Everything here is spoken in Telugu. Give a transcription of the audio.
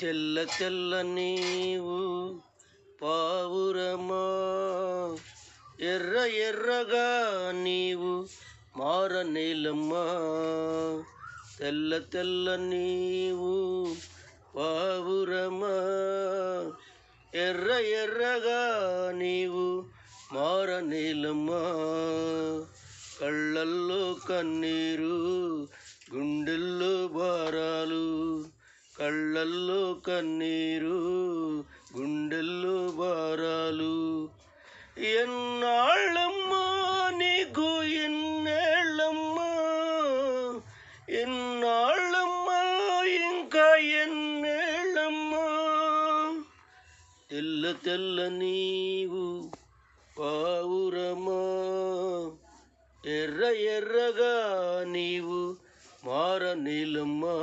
తెల్ల తెల్ల నీవు పావురమా, ఎర్ర ఎర్రగా నీవు మారనేలమ్మా. తెల్ల తెల్ల నీవు పావురమా, ఎర్ర ఎర్రగా నీవు మారనేలమ్మా. కళ్ళల్లో కన్నీరు, గుండెల్లో భారాలు, కళ్ళల్లో కన్నీరు, గుండెల్లో భారాలు. ఎన్నాళ్ళమ్మా నీకు ఎన్నేళ్ళమ్మా, ఎన్నాళ్ళమ్మా ఇంకా ఎన్నేళ్ళమ్మా. తెల్ల తెల్ల నీవు పావురమా, ఎర్ర ఎర్రగా నీవు మారనేలమ్మా.